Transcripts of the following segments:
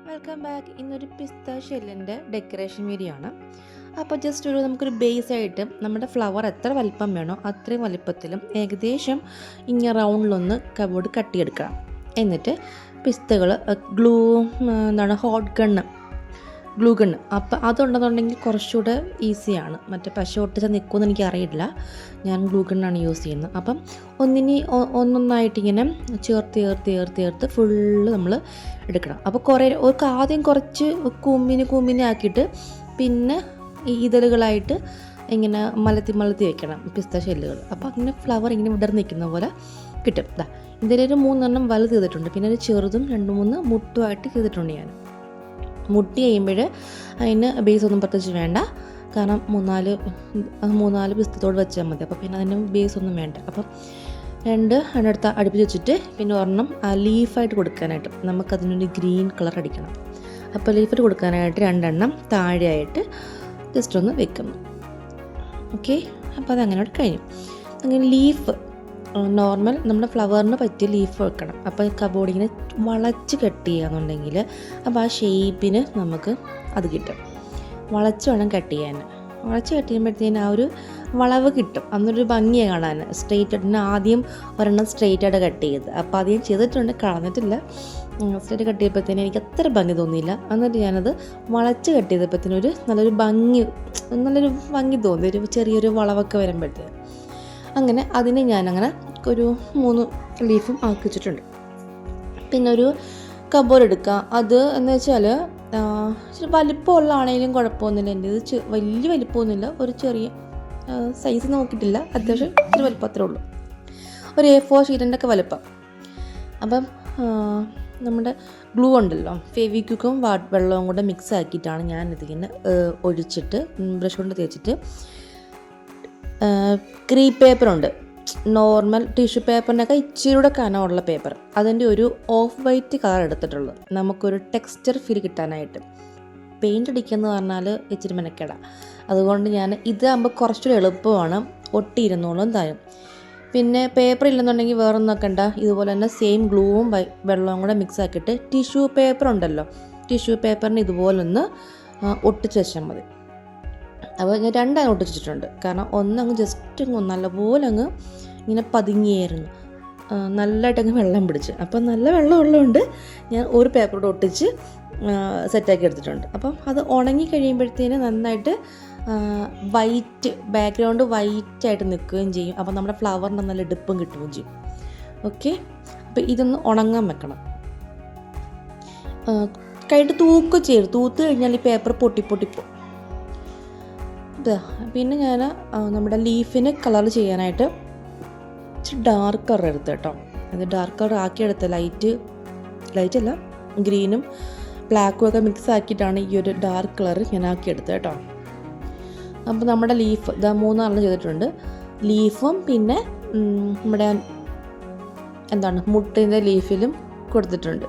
Welcome back. ഇന്നൊരു പിസ്ത ഷെല്ലിൻ്റെ decoration video ആണ്. അപ്പോൾ ജസ്റ്റ് നമുക്കൊരു ബേസ് ആയിട്ട് നമ്മുടെ ഫ്ലവർ എത്ര വലിപ്പം വേണോ അത്രയും വലിപ്പത്തിലും ഏകദേശം ഇങ്ങനെ റൗണ്ടിലൊന്ന് കബോർഡ് കട്ടിയെടുക്കണം. എന്നിട്ട് പിസ്തകൾ ഹോട്ട് ഗ്ലൂ ഗണ്ണ് അപ്പോൾ അതുണ്ടെന്നുണ്ടെങ്കിൽ കുറച്ചുകൂടെ ഈസിയാണ്. മറ്റേ പശ ഒട്ടിച്ചാൽ നിൽക്കുമെന്ന് എനിക്കറിയില്ല. ഞാൻ ഗ്ലൂ ഗണ്ണാണ് യൂസ് ചെയ്യുന്നത്. അപ്പം ഒന്നൊന്നായിട്ടിങ്ങനെ ചേർത്ത് ഫുള്ള് നമ്മൾ എടുക്കണം. അപ്പോൾ ആദ്യം കുറച്ച് കുമ്മിനി ആക്കിയിട്ട് പിന്നെ ഈ ഇതളുകളായിട്ട് ഇങ്ങനെ മലത്തി വെക്കണം പിസ്ത ഷെല്ലുകൾ. അപ്പോൾ അങ്ങനെ ഫ്ലവർ ഇങ്ങനെ വിടർന്ന് നിൽക്കുന്ന പോലെ കിട്ടും. ഇതിലൊരു 3 വലുത് ചെയ്തിട്ടുണ്ട്, പിന്നെ ഒരു ചെറുതും 2-3 മുട്ടുമായിട്ട് ചെയ്തിട്ടുണ്ട്. ഞാൻ മുട്ടി കഴിയുമ്പോൾ അതിന് ബേസ് ഒന്നും പ്രത്യേകിച്ച് വേണ്ട, കാരണം 3-4 പിസ്തത്തോട് വെച്ചാൽ മതി. അപ്പോൾ പിന്നെ അതിന് ബേസ് ഒന്നും വേണ്ട. അപ്പം രണ്ടെടുത്ത് അടുപ്പിച്ച് വെച്ചിട്ട് പിന്നെ ഒരെണ്ണം ലീഫായിട്ട് കൊടുക്കാനായിട്ട് നമുക്കതിനൊരു ഗ്രീൻ കളർ അടിക്കണം. അപ്പോൾ ലീഫായിട്ട് കൊടുക്കാനായിട്ട് 2 താഴെയായിട്ട് ജസ്റ്റ് ഒന്ന് വെക്കുന്നു. ഓക്കെ, അപ്പോൾ അതങ്ങനെ കഴിഞ്ഞു. അങ്ങനെ ലീഫ് നോർമൽ നമ്മുടെ ഫ്ലവറിന് പറ്റിയ ലീഫ് വെക്കണം. അപ്പോൾ കബോർഡ് ഇങ്ങനെ വളച്ച് കട്ട് ചെയ്യുകയെന്നുണ്ടെങ്കിൽ അപ്പോൾ ആ ഷേപ്പിന് നമുക്ക് അത് കിട്ടും. വളച്ച് വേണം കട്ട് ചെയ്യാൻ. വളച്ച് കട്ട് ചെയ്യുമ്പോഴത്തേന് ആ ഒരു വളവ് കിട്ടും, അന്നൊരു ഭംഗിയാണ് കാണാൻ. സ്ട്രെയിറ്റ് ആദ്യം ഒരെണ്ണം സ്ട്രെയിറ്റായിട്ട് കട്ട് ചെയ്ത്, അപ്പോൾ ആദ്യം ചെയ്തിട്ടുണ്ട്, കളഞ്ഞിട്ടില്ല. സ്ട്രെയിറ്റ് കട്ട് ചെയ്തപ്പോഴത്തേന് എനിക്ക് അത്ര ഭംഗി തോന്നിയില്ല. എന്നിട്ട് ഞാനത് വളച്ച് കട്ട് ചെയ്തപ്പോഴത്തേനൊരു നല്ലൊരു ഭംഗി തോന്നി, ഒരു ചെറിയൊരു വളവൊക്കെ വരുമ്പോഴത്തേന്. അങ്ങനെ അതിനെ ഞാനങ്ങനെ ഒരു 3 ലീഫും ആക്കി വെച്ചിട്ടുണ്ട്. പിന്നെ ഒരു കബോർഡ് എടുക്കുക. അത് എന്ന് വെച്ചാൽ ഇച്ചിരി വലിപ്പമുള്ളതാണെങ്കിലും കുഴപ്പമൊന്നുമില്ല. എൻ്റെ ഇത് വലിയ വലിപ്പമൊന്നുമില്ല, ഒരു ചെറിയ സൈസ് നോക്കിയിട്ടില്ല, അത്യാവശ്യം ഇച്ചിരി വലിപ്പത്രേ ഉള്ളൂ, ഒരു A4 ഷീറ്റിൻ്റെ ഒക്കെ വലിപ്പം. അപ്പം നമ്മുടെ ഗ്ലൂ ഉണ്ടല്ലോ, ഫെവിക്വിക്കും വെള്ളവും കൂടെ മിക്സ് ആക്കിയിട്ടാണ് ഞാനിതിങ്ങനെ ഒഴിച്ചിട്ട് ബ്രഷ് കൊണ്ട് തേച്ചിട്ട് ക്രീപ്പ് പേപ്പറുണ്ട്, നോർമൽ ടിഷ്യൂ പേപ്പറിനൊക്കെ ഇച്ചിരി കൂടെ കനമുള്ള പേപ്പർ, അതിൻ്റെ ഒരു ഓഫ് വൈറ്റ് കളർ എടുത്തിട്ടുള്ളത്, നമുക്കൊരു ടെക്സ്ചർ ഫീൽ കിട്ടാനായിട്ട്. പെയിൻ്റ് അടിക്കുകയെന്ന് പറഞ്ഞാൽ ഇച്ചിരി മെനക്കെടാം. അതുകൊണ്ട് ഞാൻ ഇതാകുമ്പോൾ കുറച്ചുകൂടി എളുപ്പമാണ്, ഒട്ടിയിരുന്നോളും താനും. പിന്നെ പേപ്പർ ഇല്ലെന്നുണ്ടെങ്കിൽ വേറെ ഒന്നും നോക്കണ്ട, ഇതുപോലെ തന്നെ സെയിം ഗ്ലൂവും വെള്ളവും കൂടെ മിക്സ് ആക്കിയിട്ട് ടിഷ്യൂ പേപ്പർ ഉണ്ടല്ലോ, ടിഷ്യൂ പേപ്പറിന് ഇതുപോലെ ഒന്ന് ഒട്ടിച്ച് വെച്ചാൽ മതി. അപ്പോൾ ഞാൻ 2 ഒട്ടിച്ചിട്ടുണ്ട്, കാരണം ഒന്നങ്ങ് ജസ്റ്റ് നല്ലപോലെ അങ്ങ് ഇങ്ങനെ പതുങ്ങിയായിരുന്നു, നല്ലതായിട്ടങ്ങ് വെള്ളം പിടിച്ച്. അപ്പോൾ നല്ല വെള്ളം ഉള്ളതുകൊണ്ട് ഞാൻ ഒരു പേപ്പറോട് ഒട്ടിച്ച് സെറ്റാക്കി എടുത്തിട്ടുണ്ട്. അപ്പം അത് ഉണങ്ങി കഴിയുമ്പോഴത്തേന് നന്നായിട്ട് വൈറ്റ് ബാക്ക്ഗ്രൗണ്ട് വൈറ്റായിട്ട് നിൽക്കുകയും ചെയ്യും. അപ്പോൾ നമ്മുടെ ഫ്ലവറിന് നല്ല എടുപ്പും കിട്ടുകയും ചെയ്യും. ഓക്കെ, അപ്പോൾ ഇതൊന്ന് ഉണങ്ങാൻ വെക്കണം. കൈയിട്ട് തൂത്ത് കഴിഞ്ഞാൽ ഈ പേപ്പർ പൊട്ടിപ്പോ. പിന്നെ ഞാൻ നമ്മുടെ ലീഫിന് കളർ ചെയ്യാനായിട്ട് ഇച്ചിരി ഡാർക്ക് കളർ എടുത്ത് കേട്ടോ. അത് ഡാർക്ക് കളർ ആക്കിയെടുത്ത് ലൈറ്റല്ല ഗ്രീനും ബ്ലാക്കും ഒക്കെ മിക്സ് ആക്കിയിട്ടാണ് ഈ ഒരു ഡാർക്ക് കളർ ഞാൻ ആക്കിയെടുത്ത് കേട്ടോ. അപ്പോൾ നമ്മുടെ ലീഫ് 3 ചെയ്തിട്ടുണ്ട്. ലീഫും പിന്നെ നമ്മുടെ മുട്ടിൻ്റെ ലീഫിലും കൊടുത്തിട്ടുണ്ട്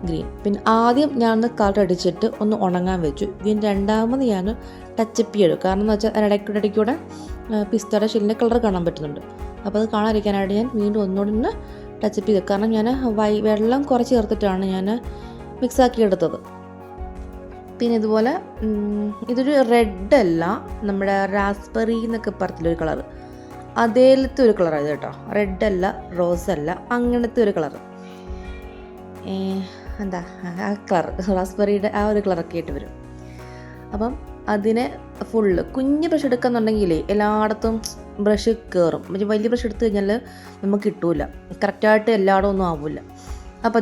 ഗ്രീൻ. പിന്നെ ആദ്യം ഞാനൊന്ന് കളർ അടിച്ചിട്ട് ഒന്ന് ഉണങ്ങാൻ വെച്ചു. പിന്നെ രണ്ടാമത് ഞാൻ ടച്ചപ്പ് ചെയ്യും, കാരണം എന്ന് വെച്ചാൽ ഇടയ്ക്കൂടെ പിസ്തയുടെ ഷെല്ലിൻ്റെ കളർ കാണാൻ പറ്റുന്നുണ്ട്. അപ്പോൾ അത് കാണാതിരിക്കാനായിട്ട് ഞാൻ വീണ്ടും ഒന്നുകൂടി ടച്ചപ്പ് ചെയ്തു, കാരണം ഞാൻ വെള്ളം കുറച്ച് ചേർത്തിട്ടാണ് ഞാൻ മിക്സാക്കി എടുത്തത്. പിന്നെ ഇതുപോലെ ഇതൊരു റെഡല്ല, നമ്മുടെ റാസ്ബെറി എന്നൊക്കെ പറഞ്ഞൊരു കളർ, അതേലത്തെ ഒരു കളറാണ് കേട്ടോ. റെഡല്ല, റോസല്ല, അങ്ങനത്തെ ഒരു കളർ. ആ കളർ റാസ്ബെറിയുടെ ആ ഒരു കളറൊക്കെ ആയിട്ട് വരും. അപ്പം അതിനെ ഫുള്ള് കുഞ്ഞ് ബ്രഷ് എടുക്കുന്നുണ്ടെങ്കിൽ എല്ലായിടത്തും ബ്രഷ് കയറും. വലിയ ബ്രഷ് എടുത്തു കഴിഞ്ഞാൽ നമുക്ക് കിട്ടൂല, കറക്റ്റായിട്ട് എല്ലായിടവും ഒന്നും ആവില്ല. അപ്പോൾ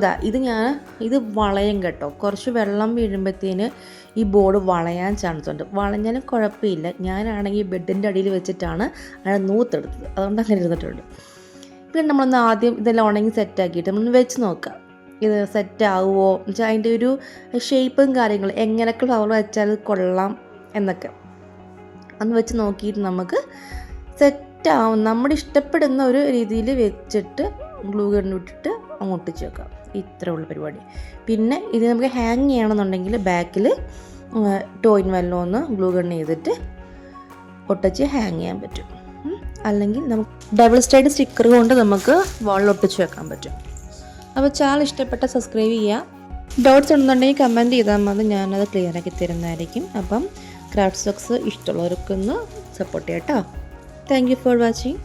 ഇത് വളയും കേട്ടോ. കുറച്ച് വെള്ളം വീഴുമ്പോഴത്തേന് ഈ ബോർഡ് വളയാൻ ചാൻസ് ഉണ്ട്. വളഞ്ഞാലും കുഴപ്പമില്ല. ഞാനാണെങ്കിൽ ബെഡിൻ്റെ അടിയിൽ വെച്ചിട്ടാണ് അതിനെ നൂത്തെടുത്തത്, അതുകൊണ്ട് അങ്ങനെ ഇരുന്നിട്ടുണ്ട്. പിന്നെ നമ്മളൊന്ന് ആദ്യം ഇതെല്ലാം ഉണങ്ങി സെറ്റാക്കിയിട്ട് നമ്മളൊന്ന് വെച്ച് നോക്കാം, ഇത് സെറ്റാവുമോ എന്നുവെച്ചാൽ അതിൻ്റെ ഒരു ഷേപ്പും കാര്യങ്ങളും എങ്ങനെയൊക്കെ ഫ്ലവർ വെച്ചാൽ കൊള്ളാം എന്നൊക്കെ ഒന്ന് വെച്ച് നോക്കിയിട്ട് നമുക്ക് സെറ്റാവും. നമ്മുടെ ഇഷ്ടപ്പെടുന്ന ഒരു രീതിയിൽ വെച്ചിട്ട് ഗ്ലൂ ഗൺ ഇട്ടിട്ട് ഒട്ടിച്ച് വെക്കാം. ഇത്രേ ഉള്ള പരിപാടി. പിന്നെ ഇത് നമുക്ക് ഹാങ് ചെയ്യണമെന്നുണ്ടെങ്കിൽ ബാക്കിൽ ടോയിൻ വെല്ലം ഒന്ന് ഗ്ലൂ ഗൺ ചെയ്തിട്ട് ഒട്ടിച്ച് ഹാങ് ചെയ്യാൻ പറ്റും. അല്ലെങ്കിൽ നമുക്ക് ഡബിൾ സൈഡ് സ്റ്റിക്കർ കൊണ്ട് നമുക്ക് വാളിൽ ഒട്ടിച്ച് വെക്കാൻ പറ്റും. അപ്പോൾ ചാനൽ ഇഷ്ടപ്പെട്ട സബ്സ്ക്രൈബ് ചെയ്യുക. ഡൗട്ട്സ് ഉണ്ടെന്നുണ്ടെങ്കിൽ കമൻറ്റ് ചെയ്താൽ മതി, ഞാനത് ക്ലിയർ ആക്കി തരുന്നതായിരിക്കും. അപ്പം ക്രാഫ്റ്റ് സ്റ്റോക്സ് ഇഷ്ടമുള്ളവർക്കൊന്ന് സപ്പോർട്ട് ചെയ്യാം കേട്ടോ. Thank you for watching.